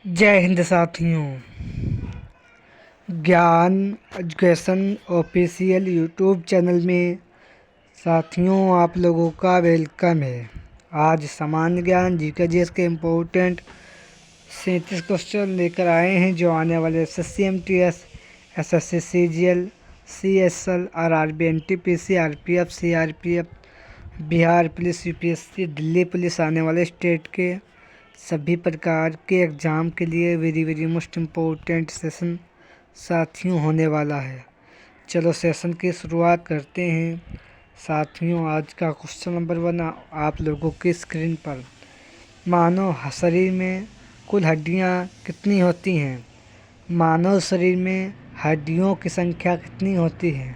जय हिंद साथियों। ज्ञान एजुकेशन ऑफिशियल यूट्यूब चैनल में साथियों आप लोगों का वेलकम है। आज सामान्य ज्ञान जीके जीएस के इम्पोर्टेंट 37 क्वेश्चन लेकर आए हैं जो आने वाले SSC MTS, SSC CGL, CSL, RRB, NTPC, RPF, CRPF, Bihar police, UPSC, Delhi police आने वाले स्टेट के सभी प्रकार के एग्ज़ाम के लिए वेरी मोस्ट इम्पोर्टेंट सेशन साथियों होने वाला है। चलो सेशन की शुरुआत करते हैं। साथियों आज का क्वेश्चन नंबर 1 आप लोगों की स्क्रीन पर। मानव शरीर में कुल हड्डियां कितनी होती हैं? मानव शरीर में हड्डियों की संख्या कितनी होती है?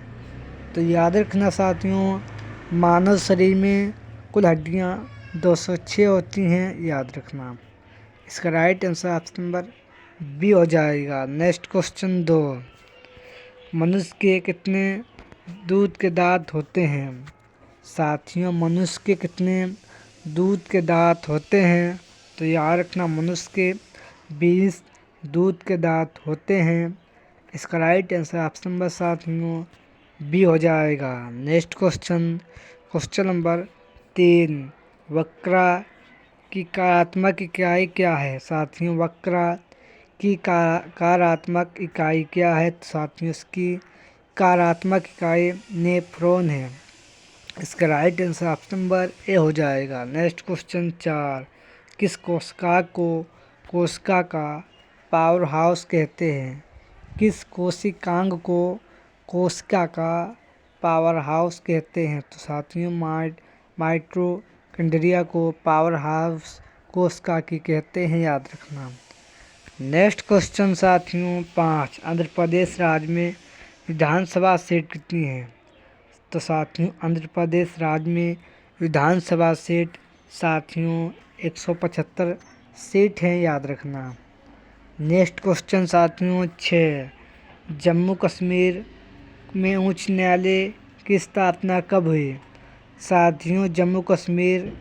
तो याद रखना साथियों, मानव शरीर में कुल हड्डियां 206 होती हैं, याद रखना। इसका right answer option number B हो जाएगा। नेक्स्ट क्वेश्चन 2, मनुष्य के कितने दूध के दांत होते हैं? साथियों मनुष्य के कितने दूध के दांत होते हैं? तो याद रखना मनुष्य के 20 दूध के दांत होते हैं। इसका राइट आंसर ऑप्शन नंबर साथियों बी हो जाएगा। नेक्स्ट क्वेश्चन नंबर 3, वक्रा की कार्यात्मक इकाई क्या है? साथियों वक्रा की कार्यात्मक इकाई क्या है? साथियों इसकी कार्यात्मक इकाई नेफ्रॉन है। इसका right answer option number A हो जाएगा। नेक्स्ट क्वेश्चन 4, किस कोशिका का पावर हाउस कहते हैं? किस कोशिकांग को कोशिका का पावर हाउस कहते हैं? तो साथियों माइटोकॉन्ड्रिया को पावर हाउस कोशिका की कहते हैं, याद रखना। नेक्स्ट क्वेश्चन साथियों 5, आंध्र प्रदेश राज्य में विधानसभा सीट कितनी है? तो साथियों आंध्र प्रदेश राज्य में विधानसभा सीट साथियों 175 सीट हैं, याद रखना। नेक्स्ट क्वेश्चन साथियों 6, जम्मू कश्मीर में उच्च न्यायालय की स्थापना कब हुई? साथियों जम्मू कश्मीर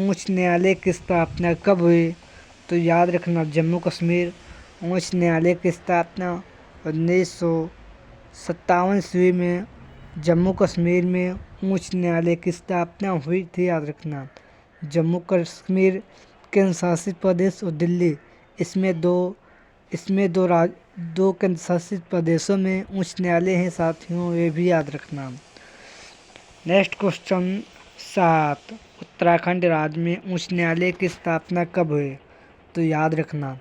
उच्च न्यायालय की स्थापना कब हुई? तो याद रखना जम्मू कश्मीर उच्च न्यायालय की स्थापना 1957 ईस्वी में जम्मू कश्मीर में उच्च न्यायालय की स्थापना हुई थी, याद रखना। जम्मू कश्मीर केंद्र शासित प्रदेश और दिल्ली, इसमें दो केंद्र शासित प्रदेशों में उच्च न्यायालय हैं साथियों, ये भी याद रखना। नेक्स्ट क्वेश्चन 7, उत्तराखंड राज्य में उच्च न्यायालय की स्थापना कब हुई? तो याद रखना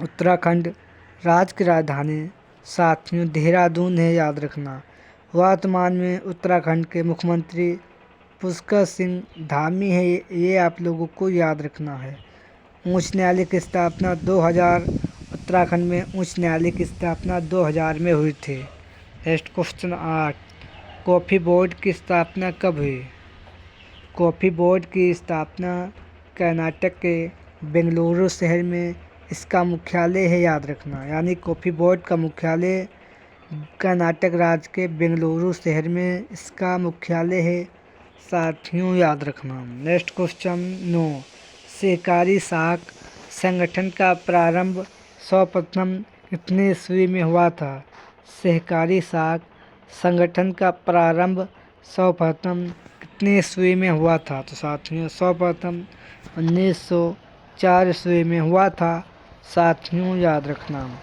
उत्तराखंड राज्य की राजधानी साथियों देहरादून है, याद रखना। वर्तमान में उत्तराखंड के मुख्यमंत्री पुष्कर सिंह धामी है, ये आप लोगों को याद रखना है। उच्च न्यायालय की स्थापना 2000 उत्तराखंड में उच्च न्यायालय की स्थापना 2000 में हुई थी। नेक्स्ट क्वेश्चन 8, कॉफ़ी बोर्ड की स्थापना कब हुई? कॉफ़ी बोर्ड की स्थापना कर्नाटक के बेंगलुरु शहर में इसका मुख्यालय है, याद रखना। यानी कॉफ़ी बोर्ड का मुख्यालय कर्नाटक राज्य के बेंगलुरु शहर में इसका मुख्यालय है साथियों, याद रखना। नेक्स्ट क्वेश्चन 9, सहकारी साख संगठन का प्रारंभ सर्वप्रथम कितने ईस्वी में हुआ था? सहकारी साख संगठन का प्रारंभ सर्वप्रथम कितने ईस्वी में हुआ था? तो साथियों सर्वप्रथम 1904 ईस्वी में हुआ था साथियों, याद रखना।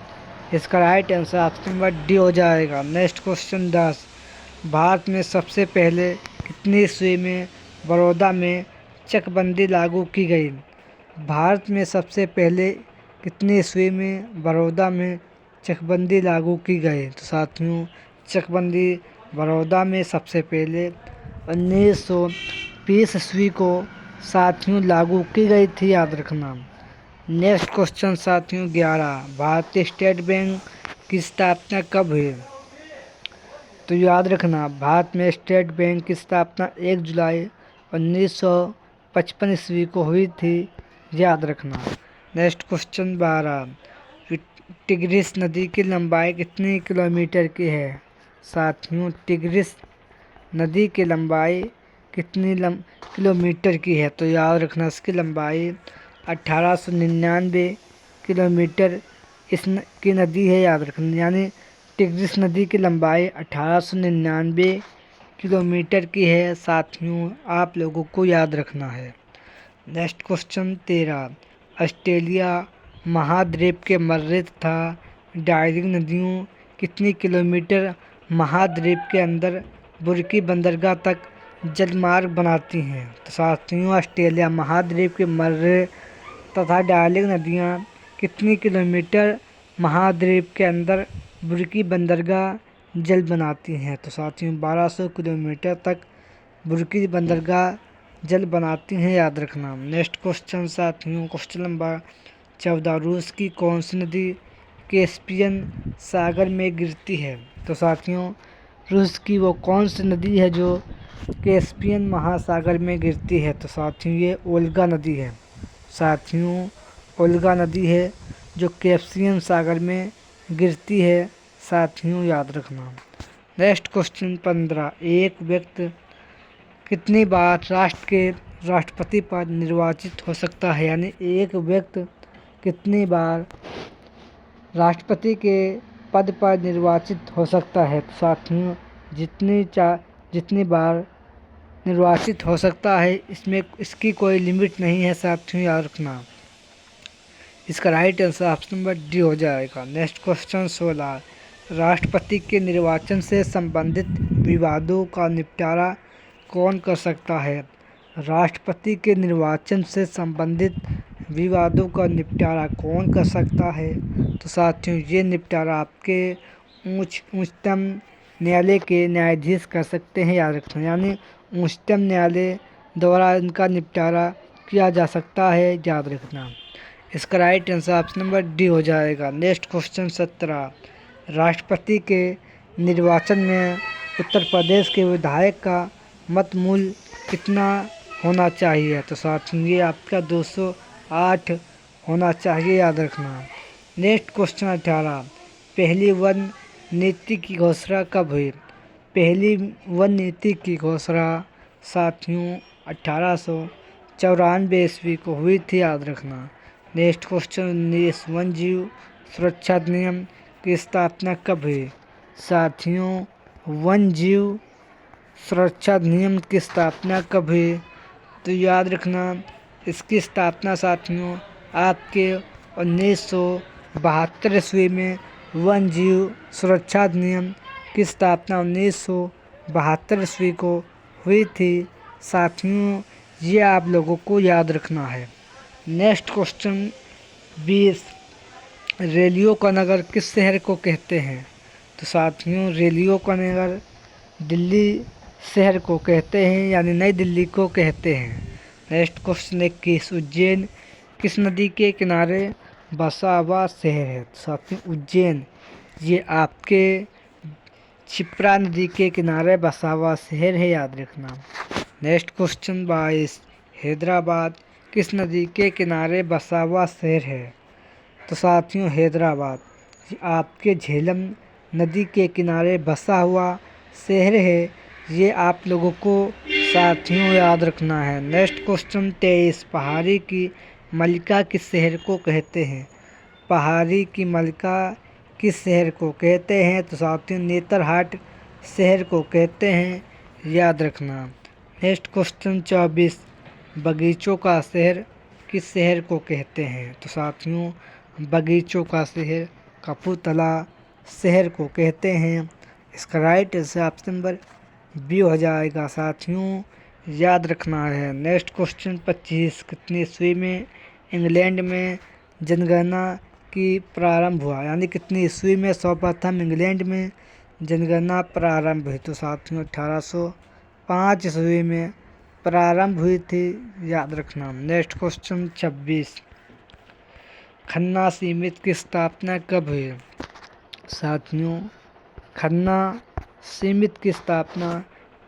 इसका right answer option number D हो जाएगा। नेक्स्ट क्वेश्चन 10, भारत में सबसे पहले कितनी ईस्वी में बड़ौदा में चकबंदी लागू की गई? भारत में सबसे पहले कितनी ईस्वी में बड़ौदा में चकबंदी लागू की गई? तो साथियों चकबंदी बड़ौदा में सबसे पहले 1920 ईस्वी को साथियों लागू की गई थी, याद रखना। नेक्स्ट क्वेश्चन साथियों 11, भारतीय स्टेट बैंक की स्थापना कब हुई? तो याद रखना भारत में स्टेट बैंक की स्थापना 1 जुलाई 1955 ईस्वी को हुई थी, याद रखना। नेक्स्ट क्वेश्चन 12, टिग्रिस नदी की लंबाई कितने किलोमीटर की है? साथियों टिग्रिस नदी की लंबाई कितनी किलोमीटर की है? तो याद रखना इसकी लंबाई 1899 किलोमीटर की नदी है, याद रखना। यानी टिग्रिस नदी की लंबाई 1899 किलोमीटर की है साथियों, आप लोगों को याद रखना है। नेक्स्ट क्वेश्चन 13, ऑस्ट्रेलिया महाद्वीप के मर्रे तथा डार्जिलिंग नदियों कितनी किलोमीटर महाद्वीप के अंदर बुर्की बंदरगाह तक जलमार्ग बनाती हैं? तो साथियों, ऑस्ट्रेलिया महाद्वीप के मर्रे तथा डार्जिलिंग नदियाँ कितनी किलोमीटर महाद्वीप के अंदर बुर्की बंदरगाह जल बनाती हैं? तो साथियों, 1200 किलोमीटर तक बुर्की बंदरगाह जल बनाती हैं, याद रखना। नेक्स्ट क्वेश्चन साथियों, क्वेश्चन नंबर 14, रूस की कौन सी नदी कैस्पियन सागर में गिरती है? तो साथियों, रूस की वो कौन सी नदी है जो कैस्पियन महासागर में गिरती है? तो साथियों, ये ओल्गा नदी है। साथियों, ओल्गा नदी है जो कैस्पियन सागर में गिरती है, साथियों याद रखना। नेक्स्ट क्वेश्चन 15, एक व्यक्ति कितनी बार राष्ट्र के राष्ट्रपति पद निर्वाचित हो सकता है? यानी एक व्यक्ति कितनी बार राष्ट्रपति के पद पर निर्वाचित हो सकता है? तो साथियों, जितनी बार निर्वाचित हो सकता है, इसमें इसकी कोई लिमिट नहीं है, साथियों याद रखना। इसका right answer option number D हो जाएगा। नेक्स्ट क्वेश्चन 16, राष्ट्रपति के निर्वाचन से संबंधित विवादों का निपटारा कौन कर सकता है? राष्ट्रपति के निर्वाचन से संबंधित विवादों का निपटारा कौन कर सकता है? तो साथियों, ये निपटारा आपके उच्चतम न्यायालय के न्यायाधीश कर सकते हैं, याद रखना। यानी उच्चतम न्यायालय द्वारा इनका निपटारा किया जा सकता है, याद रखना। इसका right answer option number D हो जाएगा। नेक्स्ट क्वेश्चन 17, राष्ट्रपति के निर्वाचन में उत्तर प्रदेश के विधायक का मत मूल्य कितना होना चाहिए? तो साथियों, ये आपका 208 होना चाहिए, याद रखना। नेक्स्ट क्वेश्चन 18, पहली वन नीति की घोषणा कब हुई? पहली वन नीति की घोषणा साथियों 1894 ईस्वी को हुई थी, याद रखना। नेक्स्ट क्वेश्चन 19, वन जीव सुरक्षा अधिनियम की स्थापना कब हुई? साथियों, वन जीव सुरक्षा अधिनियम की स्थापना कब हुई? तो याद रखना, इसकी स्थापना साथियों आपके 1972 ईस्वी में वन जीव सुरक्षा अधिनियम की स्थापना 1972 ईस्वी को हुई थी, साथियों ये आप लोगों को याद रखना है। नेक्स्ट क्वेश्चन 20, रेलियो का नगर किस शहर को कहते हैं? तो साथियों, रेलियो का नगर दिल्ली शहर को कहते हैं, यानी नई दिल्ली को कहते हैं। नेक्स्ट क्वेश्चन 21, उज्जैन किस नदी के किनारे बसा हुआ शहर है? तो साथियों, उज्जैन ये आपके क्षिप्रा नदी के किनारे बसा हुआ शहर है, याद रखना। नेक्स्ट क्वेश्चन 22, हैदराबाद किस नदी के किनारे बसा हुआ शहर है? तो साथियों, हैदराबाद ये आपके झेलम नदी के किनारे बसा हुआ शहर है, ये आप लोगों को साथियों याद रखना है। नेक्स्ट क्वेश्चन 23, पहाड़ी की मलिका किस शहर को कहते हैं? पहाड़ी की मलिका किस शहर को कहते हैं? तो साथियों, नेतरहाट शहर को कहते हैं, याद रखना। नेक्स्ट क्वेश्चन 24, बगीचों का शहर किस शहर को कहते हैं? तो साथियों, बगीचों का शहर कपूरथला शहर को कहते हैं। इसका right answer option number B हो जाएगा, साथियों याद रखना है। नेक्स्ट क्वेश्चन 25, कितनी ईस्वी में इंग्लैंड में जनगणना की प्रारंभ हुआ? यानी कितनी ईस्वी में सर्वप्रथम इंग्लैंड में जनगणना प्रारंभ हुई? तो साथियों, 1805 ईस्वी में प्रारंभ हुई थी, याद रखना। नेक्स्ट क्वेश्चन 26, खन्ना समिति की स्थापना कब हुई? साथियों, खन्ना समिति की स्थापना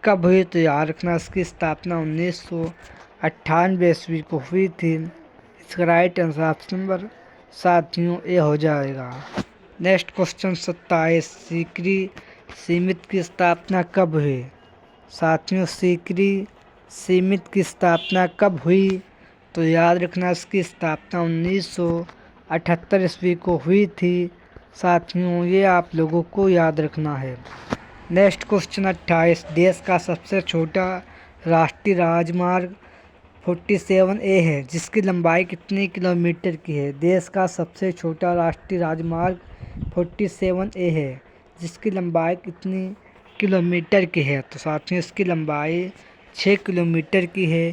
कब हुई? तो याद रखना, इसकी स्थापना 1998 ईस्वी को हुई थी। इसका राइट आंसर ऑप्शन नंबर साथियों ए हो जाएगा। नेक्स्ट क्वेश्चन 27, सीकरी समिति की स्थापना कब हुई? साथियों, सीकरी समिति की स्थापना कब हुई? तो याद रखना, इसकी स्थापना 19 1978 ईस्वी को हुई थी। साथियों, ये आप लोगों को याद रखना है। नेक्स्ट क्वेश्चन 28, देश का सबसे छोटा राष्ट्रीय राजमार्ग 47A है, जिसकी लंबाई कितनी किलोमीटर की है? देश का सबसे छोटा राष्ट्रीय राजमार्ग 47A है, जिसकी लंबाई कितनी किलोमीटर की है? तो साथियों, इसकी लंबाई 6 किलोमीटर की है।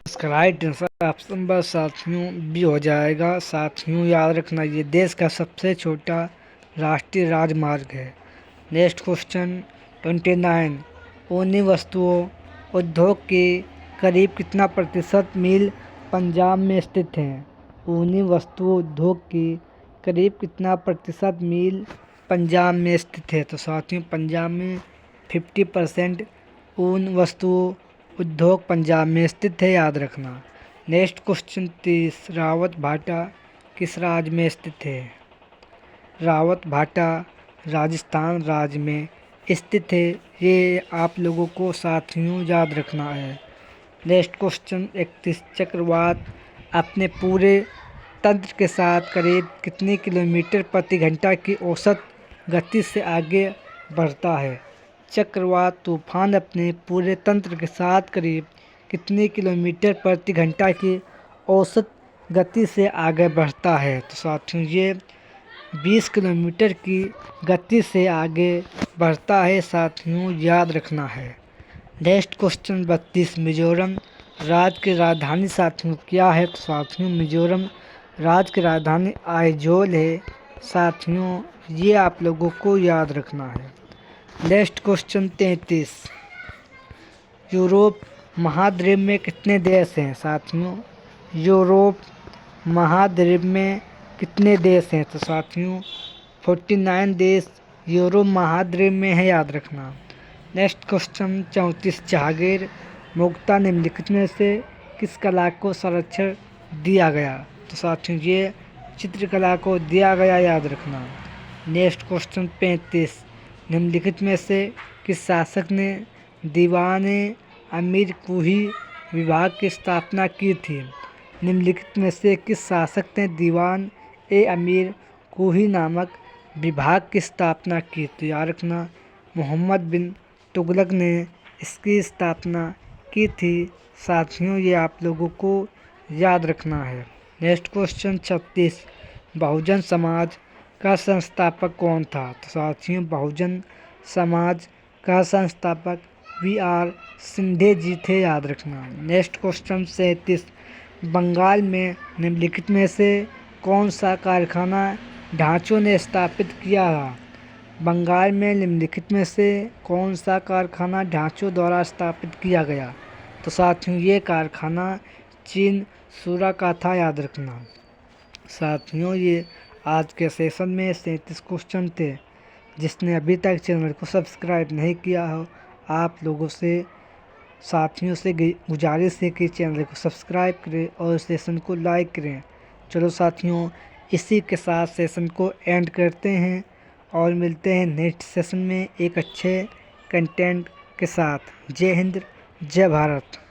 इसका राइट आंसर ऑप्शन नंबर साथियों बी हो जाएगा। साथियों, याद रखना, ये देश का सबसे छोटा राष्ट्रीय राजमार्ग है। नेक्स्ट क्वेश्चन 29, ऊनी वस्तुओं उद्योग के करीब कितना प्रतिशत मिल पंजाब में स्थित हैं? ऊनी वस्तुओं उद्योग के करीब कितना प्रतिशत मिल पंजाब में स्थित है? तो साथियों, पंजाब में 50% ऊन वस्तुओं उद्योग पंजाब में स्थित है, याद रखना। नेक्स्ट क्वेश्चन 30, रावत भाटा किस राज्य में स्थित है? रावत भाटा राजस्थान राज्य में स्थित है। ये आप लोगों को साथियों याद रखना है। नेक्स्ट क्वेश्चन 31, चक्रवात अपने पूरे तंत्र के साथ करीब कितनी किलोमीटर प्रति घंटा की औसत गति से आगे बढ़ता है? चक्रवात तूफान अपने पूरे तंत्र के साथ करीब कितनी किलोमीटर प्रति घंटा की औसत गति से आगे बढ़ता है? तो साथियों, ये 20 किलोमीटर की गति से आगे बढ़ता है। साथियों, याद रखना है। नेक्स्ट क्वेश्चन 32, मिजोरम राज्य की राजधानी साथियों क्या है? तो साथियों, मिजोरम राज्य की राजधानी आइजोल है। साथियों, ये आप लोगों को याद रखना है। नेक्स्ट क्वेश्चन 33, यूरोप महाद्वीप में कितने देश हैं? साथियों, यूरोप महाद्वीप में कितने देश हैं? तो साथियों, 49 देश यूरोप महाद्वीप में है, याद रखना। नेक्स्ट क्वेश्चन 34, जहांगीर मुक्ता निम्नलिखित में से किस कला को संरक्षण दिया गया? तो साथियों, ये चित्रकला को दिया गया, याद रखना। नेक्स्ट क्वेश्चन 35, निम्नलिखित में से किस शासक ने दीवान अमीर कुही विभाग की स्थापना की थी? निम्नलिखित में से किस शासक ने दीवान अमीर कुही नामक विभाग की स्थापना की? तो याद रखना, मोहम्मद बिन तुगलक ने इसकी स्थापना की थी। साथियों, ये आप लोगों को याद रखना है। नेक्स्ट क्वेश्चन 36, बहुजन समाज का संस्थापक कौन था? तो साथियों, बहुजन समाज का संस्थापक VR सिंधे जी थे, याद रखना। नेक्स्ट क्वेश्चन 37, बंगाल में निम्नलिखित में से कौन सा कारखाना ढांचों ने स्थापित किया था? बंगाल में निम्नलिखित में से कौन सा कारखाना ढांचों द्वारा स्थापित किया गया? तो साथियों, ये कारखाना चीन सूरा का था, याद रखना। साथियों, ये आज के सेशन में 37 क्वेश्चन थे। जिसने अभी तक चैनल को सब्सक्राइब नहीं किया हो, आप लोगों से साथियों से गुजारिश है कि चैनल को सब्सक्राइब करें और सेशन को लाइक करें। चलो साथियों, इसी के साथ सेशन को एंड करते हैं और मिलते हैं नेक्स्ट सेशन में एक अच्छे कंटेंट के साथ। जय हिंद, जय भारत।